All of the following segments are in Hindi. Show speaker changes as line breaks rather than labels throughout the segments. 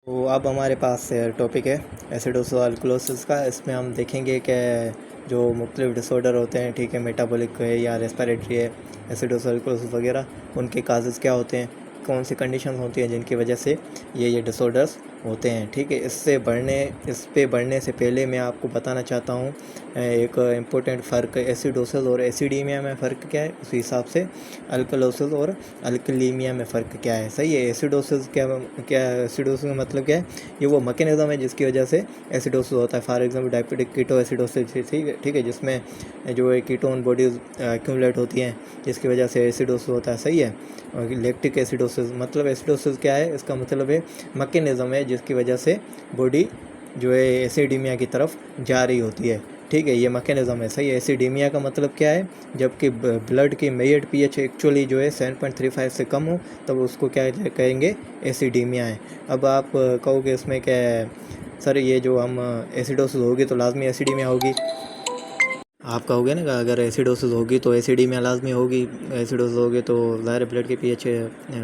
तो अब हमारे पास टॉपिक है एसिडोसो अल्कलोसिस का। इसमें हम देखेंगे कि जो मुख्तलिफ डिसऑर्डर होते हैं, ठीक है, मेटाबॉलिक है या रेस्पिरेटरी है, एसिडोसो अल्कलोसिस वगैरह, उनके काजेज़ क्या होते हैं, कौन सी कंडीशंस होती हैं जिनकी वजह से ये डिसऑर्डर्स होते हैं, ठीक है। इस पे बढ़ने से पहले मैं आपको बताना चाहता हूँ एक इम्पोर्टेंट फ़र्क एसिडोसिस और एसिडीमिया में फ़र्क क्या है, उसी हिसाब से अल्कलोसिस और अल्कलीमिया में फ़र्क क्या है। सही है। एसिडोसिस क्या एसिडोसिस का मतलब क्या है? ये वो मैकेनिज़्म है जिसकी वजह से एसिडोसिस होता है। For example diabetic keto acidosis, ठीक है, जिसमें जो है कीटोन बॉडीज एक्यूमुलेट होती हैं जिसकी वजह से एसिडोसिस होता है। सही है। और लैक्टिक एसिडोसिस मतलब एसिडोसिस क्या है, इसका मतलब है मैकेनिज़्म है जिसकी वजह से बॉडी जो है एसिडीमिया की तरफ जा रही होती है, ठीक है, ये मैकेनिज़्म है। सही है। एसिडीमिया का मतलब क्या है? जबकि ब्लड की मेजर्ड पीएच एक्चुअली जो है 7.35 से कम हो तब उसको क्या कहेंगे? एसिडीमिया है। अब आप कहोगे इसमें क्या है सर, ये जो हम एसिडोसिस होगी तो लाजमी एसिडीमिया होगी। आप कहोगे ना कि अगर एसिडोसिस होगी तो एसिडीमिया लाजमी होगी, एसिडोसिस होगी तो ज़ाहिर ब्लड की पीएच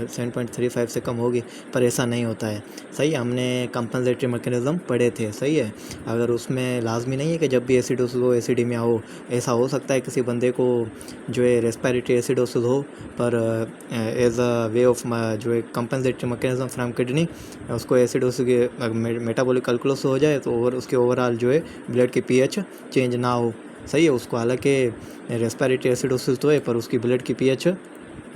7.35 से कम होगी, पर ऐसा नहीं होता है। सही है। हमने कंपनसेटरी मैकेनिज़्म पढ़े थे। सही है। अगर उसमें लाजमी नहीं है कि जब भी एसिडोसिस हो एसिडीमिया हो। ऐसा हो सकता है किसी बंदे को जो है रेस्पिरेटरी एसिडोसिस हो, पर एज अ वे ऑफ जो है कंपनसेटरी मैकेनिज़्म फ्रॉम किडनी उसको एसिडोसिस के मेटाबॉलिक अल्कलोसिस हो जाए तो और उसके ओवरऑल जो है ब्लड की पीएच चेंज ना हो। सही है। उसको हालांकि रेस्पिरेटरी एसिडोसिस तो है पर उसकी ब्लड की पीएच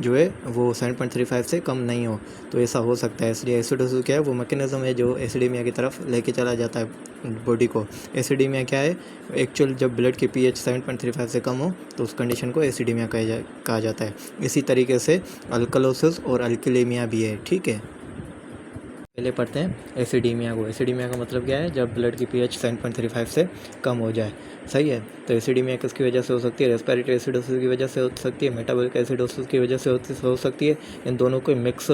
जो है वो 7.35 से कम नहीं हो, तो ऐसा हो सकता है। इसलिए एसिडोसिस क्या है? वो मैकेनिज़्म है जो एसिडीमिया की तरफ लेके चला जाता है बॉडी को। एसिडीमिया क्या है? एक्चुअल जब ब्लड की पीएच 7.35 से कम हो तो उस कंडीशन को एसिडीमिया कहा जाता है। इसी तरीके से अल्कलोसिस और अल्कलीमिया भी है, ठीक है। पहले पढ़ते हैं एसिडीमिया को। एसिडीमिया का मतलब क्या है? जब ब्लड की पीएच 7.35 से कम हो जाए। सही है। तो एसिडीमिया किसकी वजह से हो सकती है? रेस्पिरेटरी एसिडोसिस की वजह से हो सकती है, मेटाबॉलिक एसिडोसिस की वजह से हो सकती है, इन दोनों को मिक्स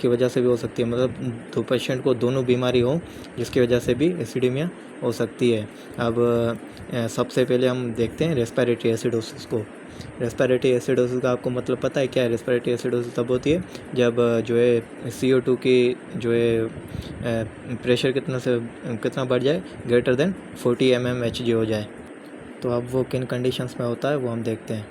की वजह से भी हो सकती है। मतलब दो पेशेंट को दोनों बीमारी हो जिसकी वजह से भी एसिडीमिया हो सकती है। अब सबसे पहले हम देखते हैं रेस्पिरेटरी एसिडोसिस को। रेस्पिरेटरी एसिडोसिस का आपको मतलब पता है क्या है? रेस्पिरेटरी एसिडोसिस तब होती है जब जो है CO2 की जो है प्रेशर कितना बढ़ जाए, ग्रेटर देन 40 mmHg हो जाए। तो अब वो किन कंडीशंस में होता है वो हम देखते हैं।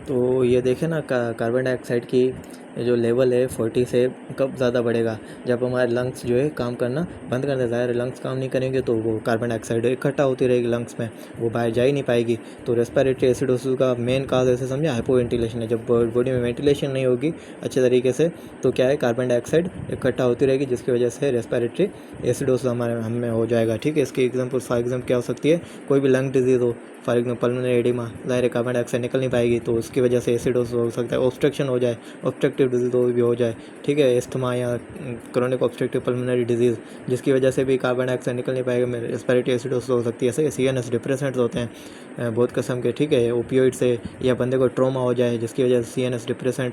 तो ये देखें ना, कार्बन डाइऑक्साइड की जो लेवल है 40 से कब ज़्यादा बढ़ेगा? जब हमारे लंग्स जो है काम करना बंद कर देता है। लंग्स काम नहीं करेंगे तो वो कार्बन डाइऑक्साइड इकट्ठा होती रहेगी लंग्स में, वो बाहर जा ही नहीं पाएगी। तो रेस्पिरेटरी एसिडोसिस का मेन काज ऐसे समझे हाइपो वेंटिलेशन है। जब बॉडी में वेंटिलेशन नहीं होगी अच्छे तरीके से तो क्या है, कार्बन डाइऑक्साइड इकट्ठा होती रहेगी जिसकी वजह से रेस्पिरेटरी एसिडोसिस हम में हो जाएगा, ठीक है। इसकी एग्जाम्पल फॉर एग्जाम्पल क्या हो सकती है? कोई भी लंग डिजीज़ हो, फॉर एग्जाम्पल पल्मोनरी एडिमा, ज़ाहिर कार्बन डाइऑक्साइड निकल नहीं पाएगी तो उसकी वजह से एसिडोसिस हो सकता है। ऑब्स्ट्रक्शन हो जाए, ऑब्स्ट्रक्टिव डिजीज़ भी हो जाए, ठीक है, एस्थमा या क्रोनिक ऑब्स्ट्रक्टिव पल्मोनरी डिजीज़ जिसकी वजह से भी कार्बन डाइऑक्साइड निकल नहीं पाएगा, रेस्पिरेटरी एसिडोसिस हो सकती है। ऐसे CNS डिप्रेसेंट्स होते हैं बहुत किस्म के, ठीक है, ओपियोइड से, या बंदे को ट्रॉमा हो जाए जिसकी वजह से CNS डिप्रेशन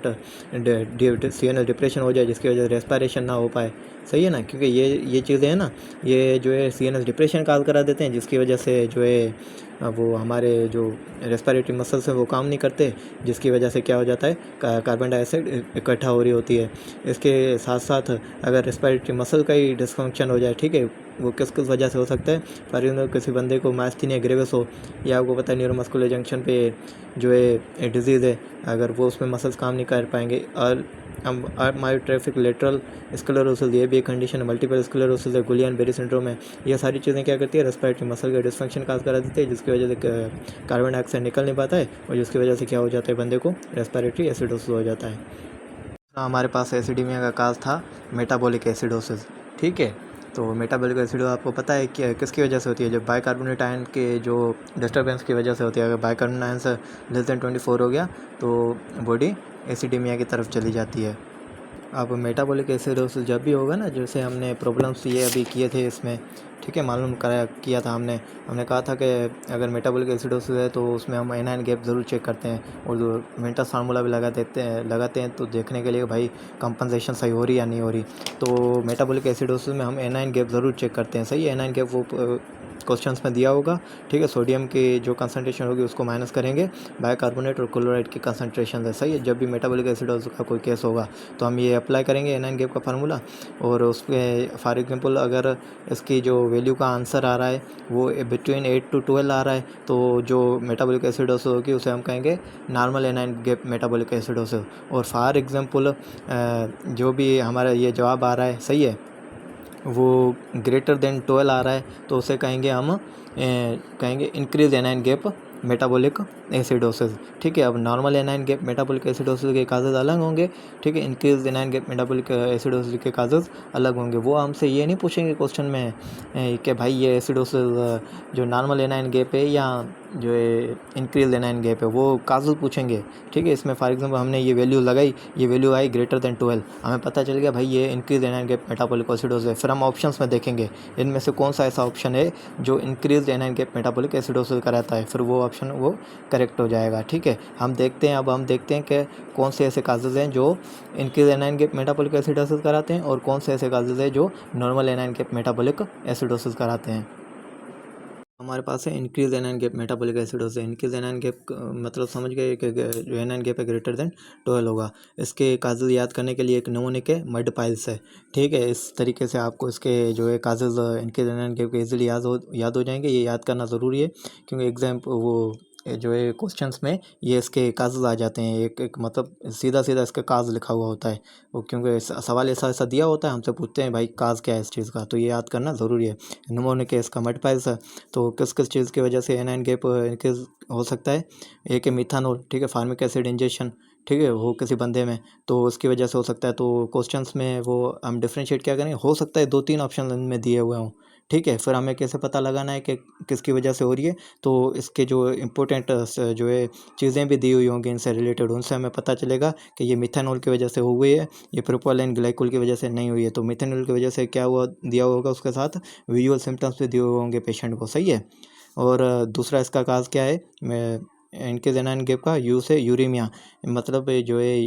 हो जाए जिसकी वजह से रेस्पिरेशन ना हो पाए। सही है ना, क्योंकि ये चीज़ें हैं ना, ये जो है CNS डिप्रेशन काज करा देते हैं जिसकी वजह से जो है वो हमारे जो रेस्पिरेटरी मसल्स हैं वो काम नहीं करते जिसकी वजह से क्या हो जाता है, कार्बन डाइऑक्साइड इकट्ठा हो रही होती है। इसके साथ साथ अगर रेस्पिरेटरी मसल का ही डिसफंक्शन हो जाए, ठीक है, वो किस वजह से हो सकता है? फॉर एग्जाम्पल किसी बंदे को मास्थीनिया ग्रेविस हो, या आपको पता है न्यूरोमस्कुलर जंक्शन पे जो है डिजीज़ है, अगर वो उसमें मसल्स काम नहीं कर पाएंगे, और मायोट्रोफिक लेटरल स्क्लेरोसिस, ये भी एक कंडीशन है, मल्टीपल स्क्लेरोसिस है, गुलियन बेरी सिंड्रोम है, ये सारी चीज़ें क्या करती है? रेस्पिरेटरी मसल का डिसफंक्शन काज करा देती है जिसकी वजह से कार्बन डाइऑक्साइड निकल नहीं पाता है और जिसकी वजह से क्या हो जाता है, बंदे को रेस्पिरेटरी एसिडोसिस हो जाता है। हमारे पास एसिडीमिया का काज था मेटाबॉलिक एसिडोसिस, ठीक है। तो मेटाबॉलिक एसिडोसिस आपको पता है कि किसकी वजह से होती है? जब बाइकार्बोनेट आयन के जो डिस्टर्बेंस की वजह से होती है। अगर बाइकार्बोनेट आयन से लेस देन 24 हो गया तो बॉडी एसिडीमिया की तरफ चली जाती है। अब मेटाबॉलिक एसिडोसिस जब भी होगा ना, जैसे हमने प्रॉब्लम्स ये अभी किए थे इसमें, ठीक है, मालूम कराया किया था हमने कहा था कि अगर मेटाबॉलिक एसिडोसिस है तो उसमें हम एनाइन गैप ज़रूर चेक करते हैं और जो मेंटस फार्मूला भी लगाते हैं तो देखने के लिए भाई कंपनसेशन सही हो रही या नहीं हो रही। तो मेटाबॉलिक एसिडोसिस में हम एनाइन गैप ज़रूर चेक करते हैं। सही है। एनाइन गैप वो क्वेश्चंस में दिया होगा, ठीक है। सोडियम की जो कंसनट्रेशन होगी उसको माइनस करेंगे, बाइकार्बोनेट और क्लोराइड की कंसनट्रेशन है, सही है। जब भी मेटाबॉलिक एसिडोसिस का कोई केस होगा तो हम ये अप्लाई करेंगे एनाइन गैप का फार्मूला, और उस पर फॉर एग्जांपल अगर इसकी जो वैल्यू का आंसर आ रहा है वो बिटवीन 8 to 12 आ रहा है, तो जो मेटाबॉलिक एसिडोसिस होगी उसे हम कहेंगे normal anion gap metabolic acidosis. और फॉर एग्जांपल जो भी हमारा ये जवाब आ रहा है, सही है, वो ग्रेटर देन 12 आ रहा है तो उसे कहेंगे हम कहेंगे increase anion gap metabolic acidosis, ठीक है। अब normal anion gap metabolic acidosis के काजेज अलग होंगे, ठीक है। Increase anion gap metabolic acidosis के काजेज अलग होंगे। वो हमसे ये नहीं पूछेंगे क्वेश्चन में कि भाई ये एसिडोसिस जो नॉर्मल एनाइन गैप है या जो इंक्रीज एनाइन गैप है, वो काजेज पूछेंगे, ठीक है। इसमें फॉर एग्जांपल हमने ये वैल्यू लगाई, ये वैल्यू आई ग्रेटर देन 12, हमें पता चल गया भाई ये increase anion gap metabolic acidosis है। फिर हम ऑप्शंस में देखेंगे इनमें से कौन सा ऐसा ऑप्शन है जो increase anion gap metabolic acidosis कराता है, फिर वो ऑप्शन वो करेक्ट हो जाएगा, ठीक है। हम देखते हैं, अब हम देखते हैं कि कौन से ऐसे काजेज हैं जो increase anion gap metabolic acidosis कराते हैं और कौन से ऐसे काजेज हैं जो normal anion gap metabolic acidosis कराते हैं। हमारे पास है increase anion gap metabolic acidosis. Increase anion gap मतलब समझ गए कि जो एनाइन गैप है ग्रेटर देन 12 होगा। इसके काजेज याद करने के लिए एक नमूने के मड पाइल्स है, ठीक है। इस तरीके से आपको इसके जो है काजेज इंक्रीज एनाइन गैप के इजीली याद हो जाएंगे। ये याद करना ज़रूरी है क्योंकि एग्जाम वो जो है क्वेश्चंस में ये इसके काजेज आ जाते हैं, एक एक मतलब सीधा सीधा इसका काज लिखा हुआ होता है वो, क्योंकि सवाल ऐसा ऐसा दिया होता है, हमसे पूछते हैं भाई काज क्या है इस चीज़ का, तो ये याद करना ज़रूरी है। नमूने के इसका मड पाइल्स है, तो किस किस चीज़ की वजह से एनाइन गैप इंक्रीज हो सकता है। एक है मिथानॉल, ठीक है, फार्मिक एसिड इंजेक्शन, ठीक है, वो किसी बंदे में, तो उसकी वजह से हो सकता है। तो क्वेश्चंस में वो हम डिफ्रेंशिएट क्या करेंगे, हो सकता है 2-3 ऑप्शन इनमें दिए हुए हों, ठीक है। फिर हमें कैसे पता लगाना है कि किसकी वजह से हो रही है, तो इसके जो इम्पोर्टेंट जो है चीज़ें भी दी हुई होंगी इनसे रिलेटेड, उनसे हमें पता चलेगा कि ये मिथानॉल की वजह से हो गई है, ये प्रोपेनॉल ग्लाइकोल की वजह से नहीं हुई है। तो मिथानॉल की वजह से क्या हुआ दिया होगा, उसके साथ विजुअल सिम्टम्स भी दिए हुए होंगे पेशेंट को, सही है। और दूसरा इसका काज क्या है, इनके एनाइन गैप का यूज़ है यूरेमिया, मतलब जो है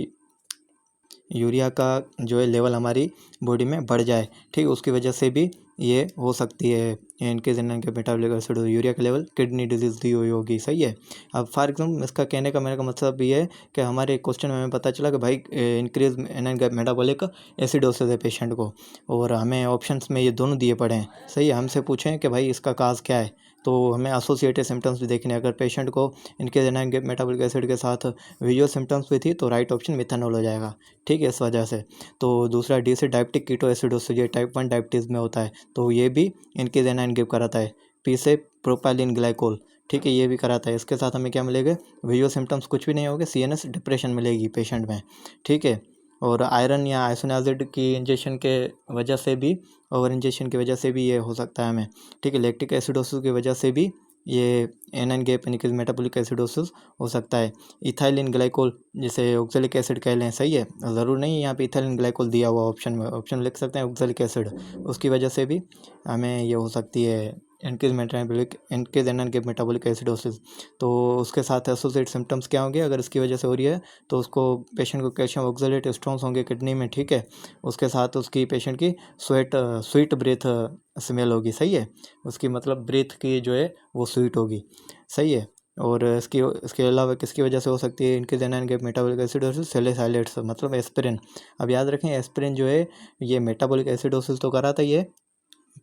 यूरिया का जो है लेवल हमारी बॉडी में बढ़ जाए, ठीक, उसकी वजह से भी ये हो सकती है। इनके anion gap metabolic acid urea का लेवल किडनी डिजीज़ दी हुई होगी, सही है। अब फॉर एग्जाम्पल इसका कहने का मेरे का मतलब ये है कि हमारे क्वेश्चन में हमें पता चला कि भाई increase anion gap metabolic acidosis है पेशेंट को, और हमें ऑप्शंस में ये दोनों दिए पड़े हैं, सही है। हमसे पूछें कि भाई इसका काज क्या है, तो हमें एसोसिएटेड सिम्टम्स भी देखने। अगर पेशेंट को इनके एनाइन गैप मेटाबॉलिक एसिड के साथ विजुअल सिम्टम्स भी थी तो राइट ऑप्शन मिथानॉल हो जाएगा, ठीक है, इस वजह से। तो दूसरा डी से डायबिटिक कीटोएसिडोसिस, ये टाइप 1 डायबिटीज़ में होता है, तो ये भी इनके एनाइन गैप कराता है। पी से प्रोपाइलिन ग्लाइकोल, ठीक है, ये भी कराता है। इसके साथ हमें क्या मिलेगा, विजुअल सिम्टम्स कुछ भी नहीं होंगे, सीएनएस डिप्रेशन मिलेगी पेशेंट में, ठीक है। और आयरन या आइसोनियाजिड की इंजेक्शन के वजह से भी, ओवर इंजेक्शन की वजह से भी ये हो सकता है हमें, ठीक है। लैक्टिक एसिडोसिस की वजह से भी ये एनाइन गैप यानी कि मेटाबॉलिक एसिडोसिस हो सकता है। इथाइलिन ग्लाइकोल जिसे ऑक्सैलिक एसिड कह लें, सही है, ज़रूर नहीं है यहाँ पे इथाइलिन ग्लाइकोल दिया हुआ ऑप्शन में, ऑप्शन लिख सकते हैं ऑक्सैलिक एसिड, उसकी वजह से भी हमें ये हो सकती है इनकेज एनाइन गैप मेटाबॉलिक एसिडोसिस। तो उसके साथ एसोसिएट सिम्टम्स क्या होंगे अगर इसकी वजह से हो रही है, तो उसको पेशेंट को कैल्शियम ऑक्सलेट स्टोन्स होंगे किडनी में, ठीक है। उसके साथ उसकी पेशेंट की स्वीट ब्रेथ स्मेल होगी, सही है, उसकी मतलब ब्रेथ की जो है वो स्वीट होगी, सही है। और इसके अलावा किसकी वजह से हो सकती है इनके anion gap metabolic acidosis, salicylates मतलब एस्पिरिन। अब याद रखें एस्पिरिन जो है ये मेटाबॉलिक एसिडोसिस तो कराता ही है,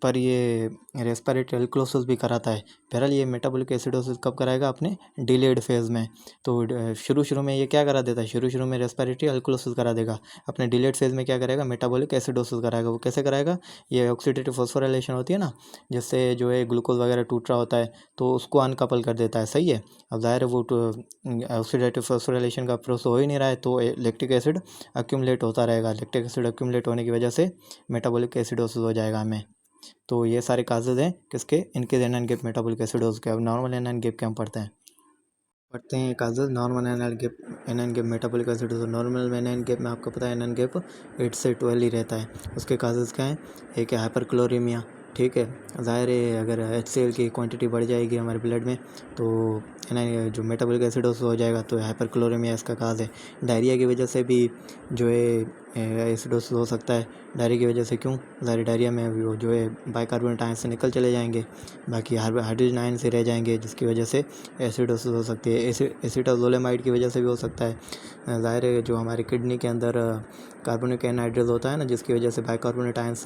पर ये रेस्पिरेटरी अल्कोलोसिस भी कराता है। बहरहाल ये मेटाबॉलिक एसिडोसिस कब कराएगा, अपने डिलेड फेज़ में। तो शुरू में ये क्या करा देता है, शुरू में रेस्पिरेटरी अल्कोलोसिस करा देगा, अपने डिलेड फेज़ में क्या करेगा, मेटाबॉलिक एसिडोसिस कराएगा। वो कैसे कराएगा, ये ऑक्सीडेटिव फॉस्फोराइलेशन होती है ना, जिससे जो है ग्लूकोज वगैरह टूट रहा होता है, तो उसको अनकपल कर देता है, सही है। अब ज़ाहिर है वो ऑक्सीडेटिव फॉस्फोराइलेशन का प्रोसेस हो ही नहीं रहा है, तो लैक्टिक एसिड अक्यूमुलेट होता रहेगा। लैक्टिक एसिड अक्यूमुलेट होने की वजह से मेटाबॉलिक एसिडोसिस हो जाएगा हमें। तो ये सारे काजेज हैं किसके, इनके एनाइन गैप मेटाबॉलिक एसिडोसिस के। अब नॉर्मल एनाइन गैप क्या हम पढ़ते हैं causes normal anion gap metabolic acidosis. Normal anion gap में आपको पता है एनाइन गैप 8 से 12 ही रहता है। उसके काजेज क्या हैं, एक है हाइपरक्लोरीमिया, ठीक है, ज़ाहिर है अगर HCl की क्वांटिटी बढ़ जाएगी हमारे ब्लड में तो एनाइन जो मेटाबॉलिक एसिडोसिस हो जाएगा, तो हाइपरक्लोरीमिया इसका काज है। डायरिया की वजह से भी जो है एसिडोसिस हो सकता है डायरिया की वजह से। क्यों? डायरिया में वो जो है बाइकार्बोनेट आयन से निकल चले जाएंगे, बाकी हाइड्रोजन आयन से रह जाएंगे, जिसकी वजह से एसिडोसिस हो सकती है। एसिटाजोलेमाइड की वजह से भी हो सकता है। ज़ाहिर है जो हमारे किडनी के अंदर कार्बोनिक एनहाइड्रेज होता है ना, जिसकी वजह से बाइकार्बोनेट आयंस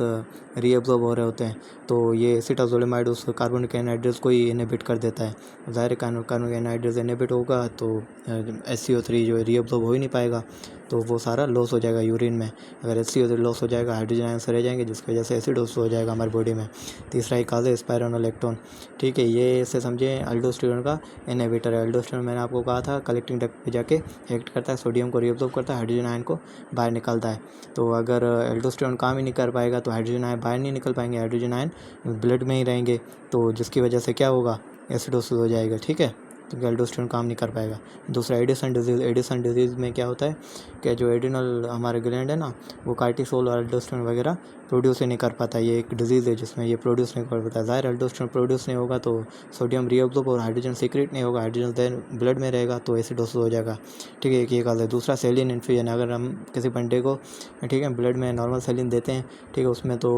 रीअब्जॉर्ब हो रहे होते हैं, तो ये एसिटाजोलेमाइड उस कार्बोनिक एनहाइड्रेज को ही इनहिबिट कर देता है। ज़ाहिर है कार्बोनिक एनहाइड्रेज इनहिबिट होगा तो HCO3 जो है रीअब्जॉर्ब हो ही नहीं पाएगा, तो वो सारा लॉस हो जाएगा यूरिन में। अगर HCO3 लॉस हो जाएगा, हाइड्रोजन आयंस रह जाएंगे, जिसकी वजह से एसिडोसिस हो जाएगा हमारी बॉडी में। तीसरा एक काज है स्पाइरोनोलेक्टोन। ठीक है, ये इसे समझे अल्डोस्टेरोन का इनहिबिटर है। अल्डोस्टेरोन मैंने आपको कहा था कलेक्टिंग डक्ट पे जाके एक्ट करता है, सोडियम को रीअब्जॉर्ब करता है, हाइड्रोजन आयन को बाहर निकालता है। तो अगर एल्डोस्टेरोन काम ही नहीं कर पाएगा तो हाइड्रोजन आयन बाहर नहीं निकल पाएंगे, हाइड्रोजन आयन ब्लड में ही रहेंगे, तो जिसकी वजह से क्या होगा, एसिडोसिस हो जाएगा। ठीक है, क्योंकि एल्डोस्टेरोन काम नहीं कर पाएगा। दूसरा एडिसन डिजीज़। एडिसन डिजीज़ में क्या होता है कि जो एडिनल हमारे ग्लैंड है ना, वो कार्टिसोल और एल्डोस्टेरोन वगैरह प्रोड्यूस ही नहीं कर पाता। ये एक डिजीज़ है जिसमें ये प्रोड्यूस नहीं कर पाता। ज़ाहिर एल्डोस्टेरोन प्रोड्यूस नहीं होगा तो सोडियम रीअब्जॉर्ब और हाइड्रोजन सीक्रेट नहीं होगा, हाइड्रोजन देन ब्लड में रहेगा तो एसिडोसिस हो जाएगा। ठीक है, एक ये काज है। दूसरा सेलिन इन्फ्यूजन। अगर हम किसी बंदे को ठीक है ब्लड में नॉर्मल सेलिन देते हैं, ठीक है, उसमें तो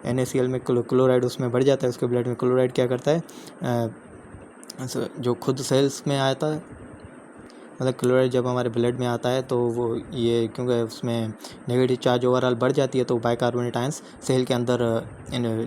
NaCl में क्लोराइड उसमें बढ़ जाता है, उसके ब्लड में। क्लोराइड क्या करता है, जो खुद सेल्स में आता है, मतलब क्लोराइड जब हमारे ब्लड में आता है तो वो ये क्योंकि उसमें नेगेटिव चार्ज ओवरऑल बढ़ जाती है, तो बाइकार्बोनेट आयंस सेल के अंदर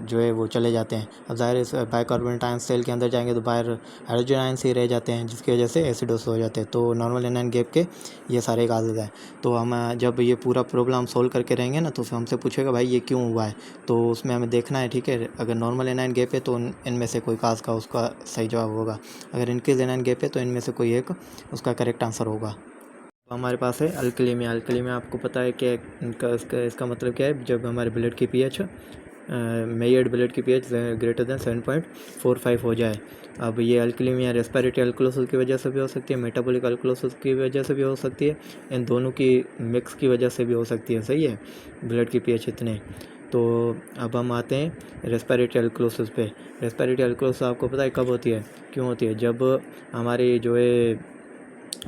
जो है वो चले जाते हैं। अब ज़ाहिर है बाइकार्बोनेट आयंस सेल के अंदर जाएंगे तो बाहर हाइड्रोजन आयंस ही रह जाते हैं, जिसकी वजह से एसिडोसिस हो जाते हैं। तो नॉर्मल एनायन गैप के ये सारे काजेज हैं। तो हम जब ये पूरा प्रॉब्लम सॉल्व करके रहेंगे ना, तो हमसे पूछेगा भाई ये क्यों हुआ है, तो उसमें हमें देखना है। ठीक है, अगर नॉर्मल एनायन गैप है तो इनमें से कोई काज का उसका सही जवाब होगा, अगर इनकेस एनायन गैप है तो इनमें से कोई एक उसका करेक्ट आंसर होगा। हमारे पास है अल्कलीमिया। अल्कलीमिया आपको पता है कि इसका मतलब क्या है, जब हमारे ब्लड की pH मेजर्ड ब्लड की pH ग्रेटर देन 7.45 हो जाए। अब ये अल्कलीमिया रेस्पिरेटरी अल्कलोसिस की वजह से भी हो सकती है, मेटाबॉलिक अल्कलोसिस की वजह से भी हो सकती है, इन दोनों की मिक्स की वजह से भी हो सकती है। सही है, ब्लड की pH इतने। तो अब हम आते हैं रेस्पिरेटरी अल्कलोसिस पे। रेस्पिरेटरी अल्कलोसिस आपको पता है कब होती है, क्यों होती है? जब हमारी जो है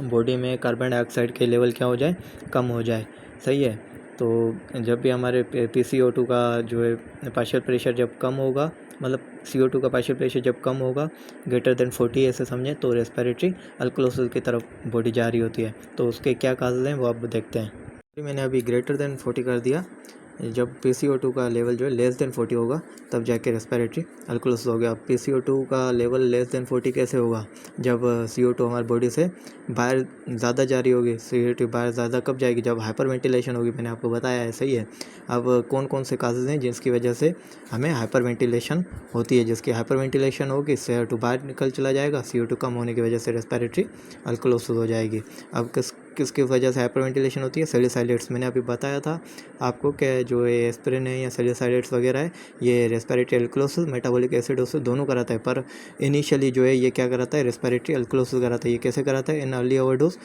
बॉडी में कार्बन डाइऑक्साइड के लेवल क्या हो जाए, कम हो जाए। सही है, तो जब भी हमारे PCO2 का जो है पार्शियल प्रेशर जब कम होगा, मतलब CO2 का पार्शियल प्रेशर जब कम होगा ग्रेटर देन 40 ऐसे समझें, तो रेस्पिरेटरी अल्कलोसिस की तरफ बॉडी जा रही होती है। तो उसके क्या काजेज हैं वो आप देखते हैं। मैंने अभी ग्रेटर देन 40 कर दिया। जब PCO2 का लेवल जो है लेस देन 40 होगा तब जाके रेस्पिरेटरी अल्कलोसिस हो गया। अब PCO2 का लेवल लेस देन 40 कैसे होगा, जब CO2 हमारी बॉडी से बाहर ज़्यादा जा रही होगी। CO2 बाहर ज़्यादा कब जाएगी, जब हाइपर वेंटिलेशन होगी, मैंने आपको बताया है। सही है, अब कौन कौन से काजेज़ हैं जिसकी वजह से हमें हाइपर वेंटिलेशन होती है। जिसकी हाइपर वेंटिलेशन होगी CO2 बाहर निकल चला जाएगा, CO2 कम होने की वजह से रेस्पिरेटरी अल्कलोसिस हो जाएगी। अब किसकी वजह से हाइपर वेंटिलेशन होती है? सैलिसाइलेट्स। मैंने अभी बताया था आपको कि जो ये एस्पिरिन है या सैलिसाइलेट्स वगैरह है, ये रेस्पिरेटरी अल्कलोसिस, मेटाबॉलिक एसिडोसिस दोनों कराता है, पर इनिशियली जो है ये क्या कराता है, रेस्पिरेटरी अल्कलोसिस कराता है। ये कैसे कराता है? In early overdose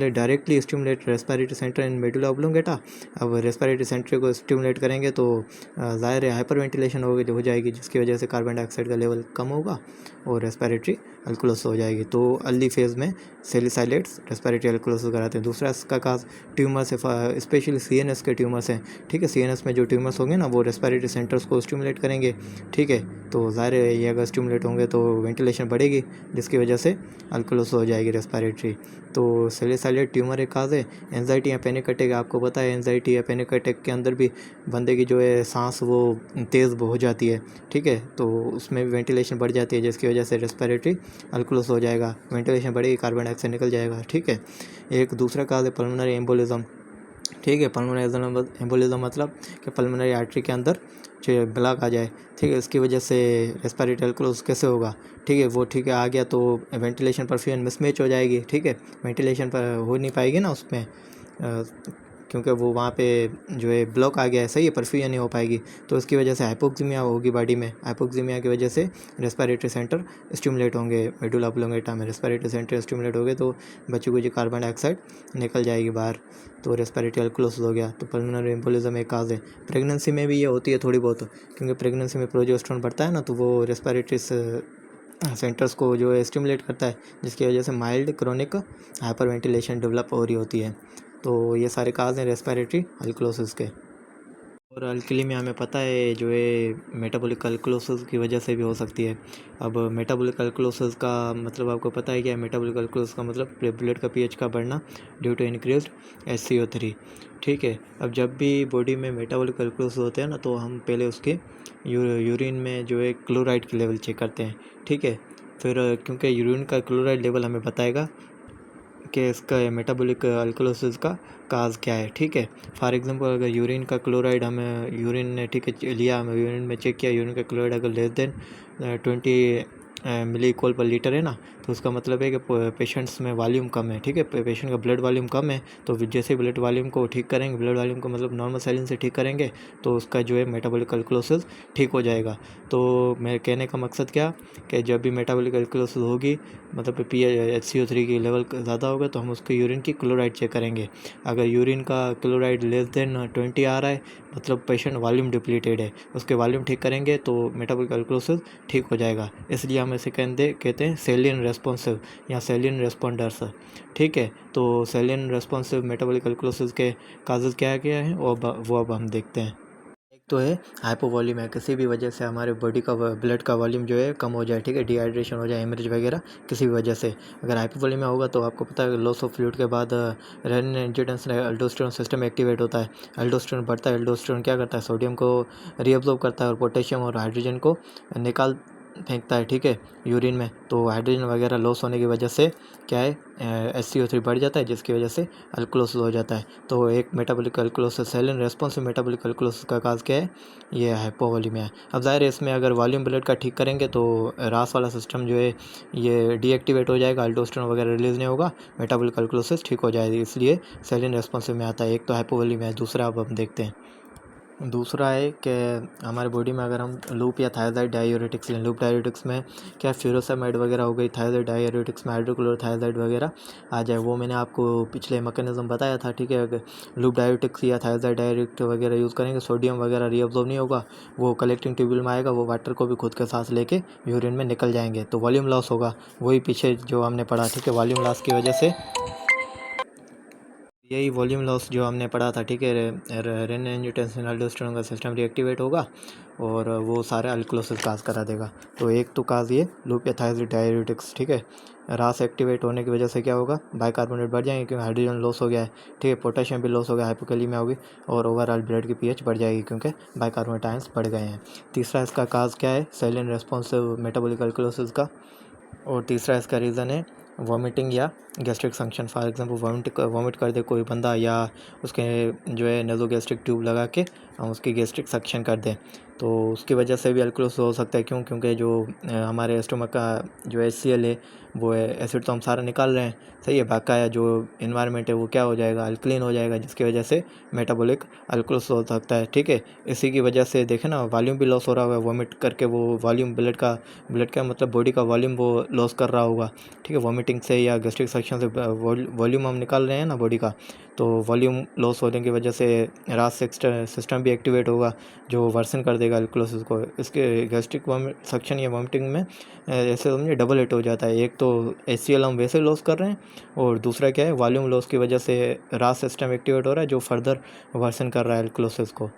directly stimulate respiratory centre in medulla oblongata. अब रेस्पिरेटरी सेंटर को स्टिमुलेट करेंगे तो ज़ाहिर है हाइपर वेंटिलेशन हो जाएगी, जिसकी वजह से कार्बन डाइऑक्साइड का लेवल कम होगा और रेस्पिरेटरी अल्कलोसिस हो जाएगी। तो अर्ली फेज़ में सैलिसाइलेट्स रेस्पिरेटरी अल्कलोसिस कराते हैं। दूसरा इसका काज ट्यूमर्स है, स्पेशली CNS के ट्यूमर्स हैं। ठीक है, CNS में जो ट्यूमर्स होंगे ना वो रेस्पिरेटरी सेंटर्स को स्टिमुलेट करेंगे। ठीक है, तो ज़ाहिर है ये अगर स्टिमुलेट होंगे तो वेंटिलेशन बढ़ेगी, जिसकी वजह से अल्कलोसिस हो जाएगी रेस्पिरेटरी। तो सैलिसाइलेट ट्यूमर एक काज है। एंजाइटी या पैनिक अटैक, आपको पता है एंजाइटी या पैनिक अटैक के अंदर भी बंदे की जो है सांस वो तेज़ हो जाती है। ठीक है, तो उसमें भी वेंटिलेशन बढ़ जाती है, जिसकी वजह से रेस्पिरेटरी अल्कलोसिस हो जाएगा, वेंटिलेशन बढ़ेगी, कार्बन डाइऑक्साइड निकल जाएगा। ठीक है, एक दूसरा काज है पल्मोनरी एम्बोलिज्म। ठीक है, पल्मोनरी एम्बोलिज्म मतलब कि पल्मोनरी आर्टरी के अंदर जो ब्लॉक आ जाए। ठीक है, इसकी वजह से रेस्पिरेटरी अल्कलोसिस कैसे होगा? ठीक है, वो ठीक है आ गया तो वेंटिलेशन परफ्यूजन मिसमैच हो जाएगी। ठीक है, वेंटिलेशन पर हो नहीं पाएगी ना उसमें, क्योंकि वो वहाँ पे जो है ब्लॉक आ गया है। सही है, परफ्यूजन नहीं हो पाएगी, तो इसकी वजह से हाइपोक्सीमिया होगी बॉडी में। हाइपोक्सीमिया की वजह से रेस्पिरेटरी सेंटर स्टिमुलेट होंगे, मेडुला ऑब्लोंगेटा में रेस्पिरेटरी सेंटर स्टिमुलेट हो गए तो बच्चे को जो कार्बन डाइऑक्साइड निकल जाएगी बाहर, तो रेस्पिरेटरी अल्कलोसिस हो गया। तो पल्मोनरी एम्बोलिज्म एक काज है। प्रेगनेंसी में भी ये होती है थोड़ी बहुत, क्योंकि प्रेगनेंसी में प्रोजेस्टेरोन बढ़ता है ना, तो वो रेस्पिरेटरी सेंटर्स को जो है स्टिमुलेट करता है, जिसकी वजह से mild chronic hyper ventilation develop हो रही होती है। तो ये सारे काज हैं रेस्पिरेटरी अल्कलोसिस के। और अल्कीमिया हमें पता है जो है मेटाबॉलिक अल्कलोसिस की वजह से भी हो सकती है। अब मेटाबॉलिक अल्कलोसिस का मतलब आपको पता है क्या है? मेटाबॉलिक अल्कलोसिस का मतलब ब्लड का पीएच का बढ़ना ड्यू टू इंक्रीज्ड SCO3। ठीक है, अब जब भी बॉडी में मेटाबॉलिक अल्कलोसिस होते हैं ना, तो हम पहले उसके यूरिन में जो है क्लोराइड की लेवल चेक करते हैं। ठीक है, फिर क्योंकि यूरिन का क्लोराइड लेवल हमें बताएगा कि इसका मेटाबॉलिक अल्कलोसिस का काज क्या है। ठीक है, फॉर एग्जांपल अगर यूरिन का क्लोराइड हमें यूरिन ने ठीक है लिया, हमें यूरिन में चेक किया, यूरिन का क्लोराइड अगर लेस देन 20 मिली इक्वल पर लीटर है ना, तो उसका मतलब है कि पेशेंट्स में वॉल्यूम कम है। ठीक है, पेशेंट का ब्लड वॉल्यूम कम है, तो जैसे ब्लड वॉल्यूम को ठीक करेंगे, ब्लड वॉल्यूम को मतलब नॉर्मल सैलिन से ठीक करेंगे, तो उसका जो है मेटाबॉलिक अल्कलोसिस ठीक हो जाएगा। तो मेरे कहने का मकसद क्या कि जब भी मेटाबॉलिक अल्कलोसिस होगी, मतलब HCO3 की लेवल ज़्यादा होगा, तो हम उसके यूरिन की क्लोराइड चेक करेंगे। अगर यूरिन का क्लोराइड लेस देन 20 आ रहा है, मतलब पेशेंट वॉल्यूम डिप्लीटेड है, उसके वॉल्यूम ठीक करेंगे तो मेटाबॉलिक अल्कलोसिस ठीक हो जाएगा। इसलिए हम इसे कहते हैं सेलिन रेस्पॉन्सिव या सेलिन रेस्पॉन्डर्स। ठीक है, तो सेलिन रेस्पॉन्सिव मेटाबॉलिक अल्कलोसिस के काजेज़ क्या है वो अब हम देखते हैं। एक तो है हाइपोवॉल्यूम, किसी भी वजह से हमारे बॉडी का ब्लड का वॉल्यूम जो है कम हो जाए। ठीक है, डिहाइड्रेशन हो जाए, हेमरेज वगैरह किसी भी वजह से अगर हाइपोवॉल्यूम होगा, तो आपको पता है लॉस ऑफ फ्लूइड के बाद रेनिन एंजियोटेंसिन अल्डोस्टेरोन सिस्टम एक्टिवेट होता है, अल्डोस्टेरोन बढ़ता है। अल्डोस्टेरोन क्या करता है? सोडियम को रीअब्जॉर्ब करता है और पोटेशियम और हाइड्रोजन को निकाल फेंकता है। ठीक है, यूरिन में, तो हाइड्रोजन वगैरह लॉस होने की वजह से क्या है, SCO3 बढ़ जाता है, जिसकी वजह से अल्कलोसिस हो जाता है। तो एक metabolic alkalosis, saline responsive metabolic alkalosis का काज क्या है? ये हाइपोवॉल्यूमिया है। अब जाहिर है इसमें अगर वॉल्यूम ब्लड का ठीक करेंगे, तो रास वाला सिस्टम जो है ये डीएक्टिवेट हो जाएगा, अल्डोस्टेरोन वगैरह रिलीज नहीं होगा, मेटाबॉलिक अल्कलोसिस ठीक हो जाएगी, इसलिए सेलिन रेस्पॉन्सिव में आता है। एक तो हाइपोवॉल्यूमिया है, दूसरा अब हम देखते हैं। दूसरा है कि हमारे बॉडी में अगर हम लूप या थायराइड डायूरेटिक्स लें, लूप डायूरेटिक्स में क्या फ्यूरोसेमाइड वगैरह हो गई, थायराइड डायूरेटिक्स में हाइड्रोक्लोरोथायराइड वगैरह आ जाए, वो मैंने आपको पिछले मैकेनिज्म बताया था। ठीक है, अगर लूप डायूरेटिक्स या थायराइड डायूरेटिक्स वगैरह यूज़ करेंगे, सोडियम वगैरह रीअब्जॉर्ब नहीं होगा, वो कलेक्टिंग ट्यूब्यूल में आएगा, वो वाटर को भी खुद के सांस लेके यूरिन में निकल जाएंगे, तो वॉल्यूम लॉस होगा। वही पीछे जो हमने पढ़ा, ठीक है, वॉल्यूम लॉस की वजह से, यही वॉल्यूम लॉस जो हमने पढ़ा था। ठीक है, रेनिन एंजियोटेंसिन अल्डोस्टेरोन का सिस्टम रिएक्टिवेट होगा और वो सारे अल्कलोसिस काज करा देगा। तो एक तो काज ये लूप या थायराइड डायूरेटिक्स। ठीक है, रास एक्टिवेट होने की वजह से क्या होगा? बाइकार्बोनेट बढ़ जाएंगे, क्योंकि हाइड्रोजन लॉस हो गया है। ठीक है, पोटेशियम भी लॉस हो गया, हाइपोकैलिमिया होगी, और ओवरऑल ब्लड की पीएच बढ़ जाएगी, क्योंकि बाइकार्बोनेट आयंस बढ़ गए हैं। तीसरा इसका काज क्या है? सेलिन रेस्पॉन्सिव मेटाबॉलिक अल्कलोसिस का। और तीसरा इसका रीज़न है वॉमिटिंग या gastric function. For example vomit कर दे कोई बंदा, या उसके जो है नेज़ोगैस्ट्रिक ट्यूब लगा के हम उसकी गैस्ट्रिक सक्शन कर दें, तो उसकी वजह से भी अल्कलोसिस हो सकता है। क्यों? क्योंकि जो हमारे स्टोमक का जो HCl है, वो है एसिड तो हम सारा निकाल रहे हैं, सही है, बकाया जो इन्वायरमेंट है वो क्या हो जाएगा? अल्कलीन हो जाएगा, जिसकी वजह से मेटाबॉलिक अल्कलोसिस हो सकता है। ठीक है, इसी की वजह से देखें ना, वॉल्यूम भी लॉस हो रहा होगा, वॉमिट करके वो वॉल्यूम ब्लड का मतलब बॉडी का वॉल्यूम वो लॉस कर रहा होगा। ठीक है, वॉमिटिंग से या गैस्ट्रिक सक्शन से वॉल्यूम हम निकाल रहे हैं ना बॉडी का, तो वॉल्यूम लॉस होने की वजह से रास सिस्टम भी एक्टिवेट होगा, जो वर्सन कर देगा अल्कलोसिस को। इसके गैस्ट्रिक सक्शन या वॉमिटिंग में ऐसे समझिए डबल हिट हो जाता है। एक तो HCl हम वैसे लॉस कर रहे हैं, और दूसरा क्या है, वॉल्यूम लॉस की वजह से रास सिस्टम एक्टिवेट हो रहा है, जो फर्दर वर्सन कर रहा है अल्कलोसिस को।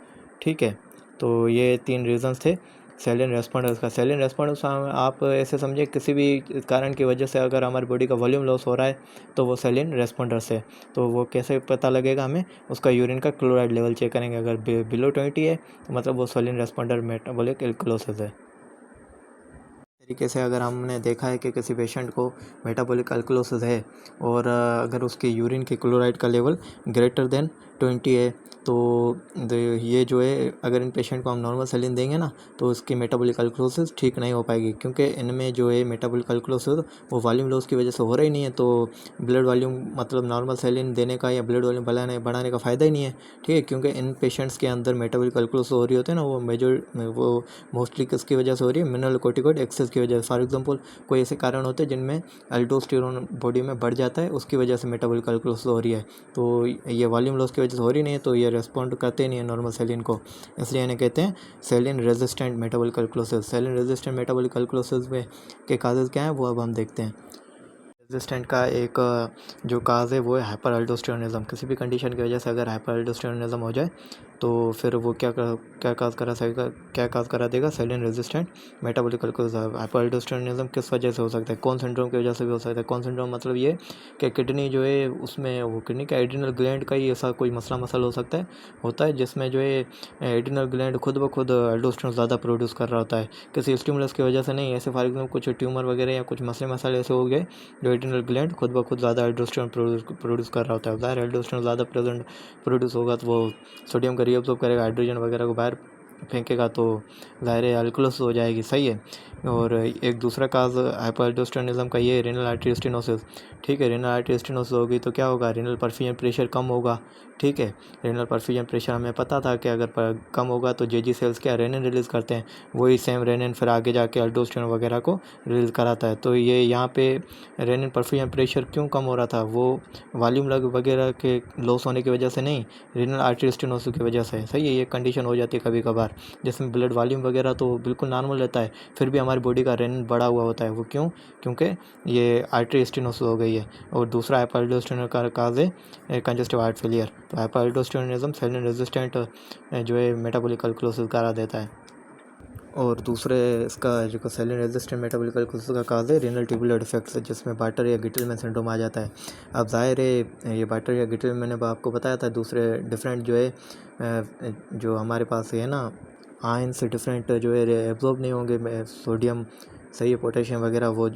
ठीक है, तो ये 3 रीजंस थे सेलिन रेस्पॉन्डर्स का। सेलिन रेस्पॉन्डर्स आप ऐसे समझिए, किसी भी कारण की वजह से अगर हमारी बॉडी का वॉल्यूम लॉस हो रहा है, तो वो सेलिन रेस्पॉन्डर्स है। तो वो कैसे पता लगेगा हमें? उसका यूरिन का क्लोराइड लेवल चेक करेंगे, अगर बिलो 20 है, तो मतलब वो सेलिन रेस्पॉन्डर मेटाबॉलिक अल्कलोसिस है। तरीके से अगर हमने देखा है कि किसी पेशेंट को मेटाबॉलिक अल्कलोसिस है, और अगर उसके यूरिन के क्लोराइड का लेवल ग्रेटर देन 20 है, तो ये जो है, अगर इन पेशेंट को हम नॉर्मल सैलिन देंगे ना, तो उसकी मेटाबॉलिक अल्कलोसिस ठीक नहीं हो पाएगी, क्योंकि इनमें जो है मेटाबॉलिक अल्कलोसिस वो वॉल्यूम लॉस की वजह से हो रही नहीं है। तो ब्लड वॉल्यूम मतलब नॉर्मल सैलिन देने का या ब्लड वॉल्यूम बढ़ाने का फ़ायदा ही नहीं है। ठीक है, क्योंकि इन पेशेंट्स के अंदर मेटाबॉलिक अल्कलोसिस हो रही होती है ना, वो मोस्टली किसकी वजह से हो रही है? मिनरल कोर्टिकोइड एक्सेस की वजह से। फॉर एग्जांपल कोई ऐसे कारण होते हैं जिनमें अल्डोस्टेरोन बॉडी में बढ़ जाता है, उसकी वजह से मेटाबॉलिक अल्कलोसिस हो रही है। तो ये वॉल्यूम लॉस की वजह से हो रही नहीं है, तो ये रेस्पॉन्ड करते नहीं है नॉर्मल सेलिन को, इसलिए इन्हें कहते हैं saline resistant metabolic alkalosis. Saline resistant metabolic alkalosis में के काजेज क्या हैं, वो अब हम देखते हैं। रेजिस्टेंट का एक जो काज है वो है हाइपर अल्डोस्टेरोनिज्म। किसी भी कंडीशन की वजह से अगर हाइपर अल्डोस्टेरोनिज्म हो जाए तो फिर वो क्या काज करा देगा, सेलिन रेजिस्टेंट मेटाबॉलिक अल्कोहल। हाइपर अल्डोस्टेरोनिज्म किस वजह से हो सकता है, कौन सिंड्रोम की वजह से भी हो सकता है। कौन सिंड्रोम मतलब ये कि किडनी जो है उसमें वो किडनी का एड्रिनल ग्लैंड का ही ऐसा कोई मसल हो सकता है, होता है जिसमें जो है एड्रिनल ग्लैंड खुद ब खुद अल्डोस्टेरोन ज़्यादा प्रोड्यूस कर रहा होता है, किसी स्टिमुलस की वजह से नहीं। ऐसे फॉर एग्जाम्पल कुछ ट्यूमर वगैरह या कुछ मसले ऐसे हो गए जो एड्रिनल ग्लैंड खुद ब खुद ज़्यादा एल्डोस्टेरोन प्रोड्यूस कर रहा होता है। ज़ाहिर एल्डोस्टेरोन ज़्यादा प्रोड्यूस होगा तो वो सोडियम का रीअब्सॉर्ब करेगा, हाइड्रोजन वगैरह को बाहर फेंकेगा, तो ज़ाहिर है अल्कोहलिस हो जाएगी। सही है। और एक दूसरा काज हाइपर अल्डोस्टेरोनिज्म का ये रेनल आर्टरी स्टेनोसिस। ठीक है, रेनल आर्टरी स्टेनोसिस होगी तो क्या होगा, रेनल परफ्यूजन प्रेशर कम होगा। ठीक है, रेनल परफ्यूजन प्रेशर हमें पता था कि अगर कम होगा तो जेजी सेल्स क्या रेनिन रिलीज़ करते हैं, वही सेम रेनिन फिर आगे जाके अल्डोस्टेरोन वगैरह को रिलीज़ कराता है। तो ये यहाँ पे रेनिन परफ्यूजन प्रेशर क्यों कम हो रहा था, वो वॉल्यूम वगैरह के लॉस होने की वजह से नहीं, रेनल आर्टरी स्टेनोसिस की वजह से। सही है, ये कंडीशन हो जाती है कभी कभार, जिसमें ब्लड वॉल्यूम वगैरह तो बिल्कुल नॉर्मल रहता है, फिर भी हमारी बॉडी का रेनिन बढ़ा हुआ होता है। वो क्यों, क्योंकि ये आर्टरी स्टेनोसिस हो गई है। और दूसरा हाइपर अल्डोस्टेरोन का काज है कंजस्टिव हार्ट फेलियर। तो हाइपर अल्डोस्टेरोनिज्म सेलिन रेजिस्टेंट जो है मेटाबॉलिक अल्कोहलिसिस करा देता है। और दूसरे इसका जो सेलिन रेजिस्टेंट मेटाबॉलिक अल्कोहलिसिस का काज है रेनल ट्यूबुलर डिफेक्ट्स, जिसमें बार्टर या गिटलमैन सिंड्रोम आ जाता है। अब जाहिर है ये बार्टर या गिटलमैन मैंने आपको बताया था, दूसरे डिफरेंट जो है जो हमारे पास है ना आयन से डिफरेंट जो है एब्जॉर्ब नहीं होंगे सोडियम, सही है, पोटेशियम वगैरह, वो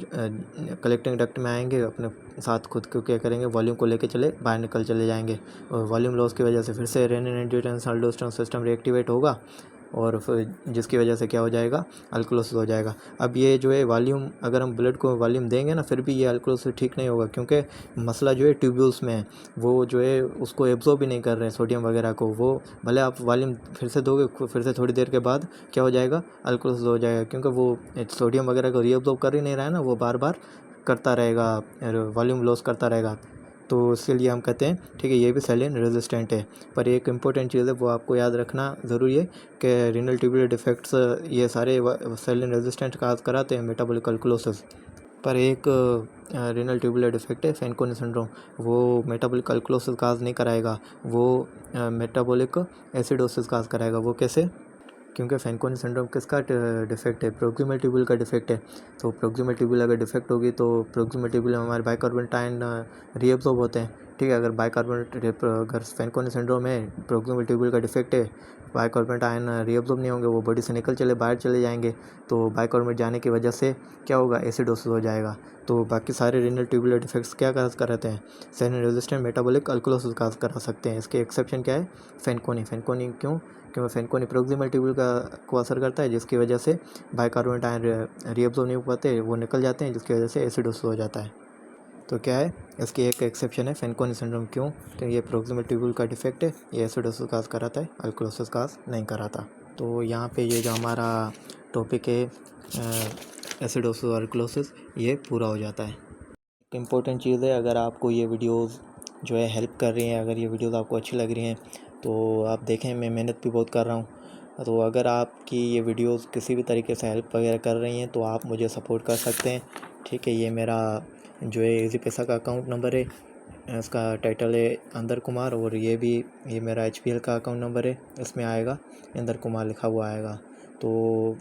कलेक्टिंग डक्ट में आएंगे, अपने साथ खुद को क्या करेंगे, वॉल्यूम को लेके बाहर निकल चले जाएंगे। और वॉल्यूम लॉस की वजह से फिर से रेनिन एंजियोटेंसिन अल्डोस्टेरोन सिस्टम रिएक्टिवेट होगा, और फिर जिसकी वजह से क्या हो जाएगा, अल्कोहलिसिस हो जाएगा। अब ये जो है वॉल्यूम, अगर हम ब्लड को वॉल्यूम देंगे ना फिर भी ये अल्कोहलिसिस ठीक नहीं होगा, क्योंकि मसला जो है ट्यूब्यूल्स में है, वो जो है उसको एब्जॉर्ब भी नहीं कर रहे हैं सोडियम वगैरह को। वो भले आप वॉल्यूम फिर से दोगे, फिर से थोड़ी देर के बाद क्या हो जाएगा, अल्कोहलिसिस हो जाएगा, क्योंकि वो सोडियम वगैरह को रीअब्जॉर्ब कर ही नहीं रहा है ना, वो बार बार करता रहेगा, वॉल्यूम लॉस करता रहेगा। तो इसके लिए हम कहते हैं ठीक है ये भी सेलिन रेजिस्टेंट है। पर एक इम्पोर्टेंट चीज़ है वो आपको याद रखना ज़रूरी है कि रीनल ट्यूबुलर डिफेक्ट्स ये सारे सेलिन रेजिस्टेंट काज कराते हैं मेटाबॉलिक अल्कोहलिसिस। पर एक रीनल ट्यूबुलर डिफेक्ट है फैनकोनी सिंड्रोम, वो मेटाबॉलिक अल्कोहलिसिस काज नहीं कराएगा, वो मेटाबॉलिक एसिडोसिस काज कराएगा। वो कैसे, क्योंकि फैनकोनी सिंड्रोम किसका डिफेक्ट है, प्रोक्सिमल ट्यूबुल का डिफेक्ट है। तो प्रोक्सिमल ट्यूबुल अगर डिफेक्ट होगी तो प्रोक्सिमल ट्यूबुल में हमारे बाइकार्बोनेट आयन रीअब्सॉर्ब होते हैं। ठीक है, अगर अगर फैनकोनी सिंड्रोम है, प्रोक्सिमल ट्यूबुल का डिफेक्ट है, बाइकार्बोनेट आयन रीअब्सॉर्ब नहीं होंगे, वो बॉडी से बाहर चले जाएंगे, तो बाइकार्बोनेट जाने की वजह से क्या होगा, एसिडोसिस हो जाएगा। तो बाकी सारे रीनल ट्यूबुलर डिफेक्ट्स क्या काज कराते हैं, सेलिन रेजिस्टेंट मेटाबॉलिक अल्कोहलिसिस काज करा सकते हैं। इसके एक्सेप्शन क्या है, फैनकोनी। क्यों, क्योंकि फैनकोनी प्रोक्सिमल ट्यूबुल को असर करता है, जिसकी वजह से बाइकार्बोनेट आयन रीअब्सॉर्ब नहीं हो पाते, वो निकल जाते हैं, जिसकी वजह से एसिडोसिस हो जाता है। तो क्या है, इसकी एक एक्सेप्शन है फैनकोनी सिंड्रोम। क्यों, तो ये प्रोक्सिमल ट्यूबुल का डिफेक्ट है, ये एसिडोसिस काज कराता है, अल्कोहलिसिस काज नहीं कराता। तो यहाँ पे ये जो हमारा टॉपिक है एसिडोसिस और अल्कोहलिसिस, ये पूरा हो जाता है। एक इम्पोर्टेंट चीज़ है, अगर आपको ये वीडियोस जो है हेल्प कर रही हैं, अगर ये वीडियोस आपको अच्छी लग रही हैं तो आप देखें, मैं मेहनत भी बहुत कर रहा हूँ। तो अगर आपकी ये वीडियोस किसी भी तरीके से हेल्प वगैरह कर रही हैं तो आप मुझे सपोर्ट कर सकते हैं। ठीक है, ये मेरा जो है इजी पैसा का अकाउंट नंबर है, इसका टाइटल है अंदर कुमार, और ये मेरा HPL का अकाउंट नंबर है, इसमें आएगा अंदर कुमार लिखा हुआ आएगा। तो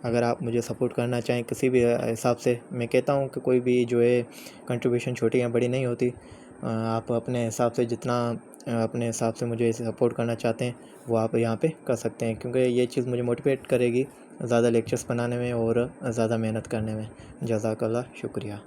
अगर आप मुझे सपोर्ट करना चाहें किसी भी हिसाब से, मैं कहता हूँ कि कोई भी जो है कंट्रीब्यूशन छोटी या बड़ी नहीं होती, आप अपने हिसाब से जितना अपने हिसाब से मुझे सपोर्ट करना चाहते हैं वो आप यहाँ पे कर सकते हैं, क्योंकि ये चीज़ मुझे मोटिवेट करेगी ज़्यादा लेक्चर्स बनाने में और ज़्यादा मेहनत करने में। जज़ाकल्लाह, शुक्रिया।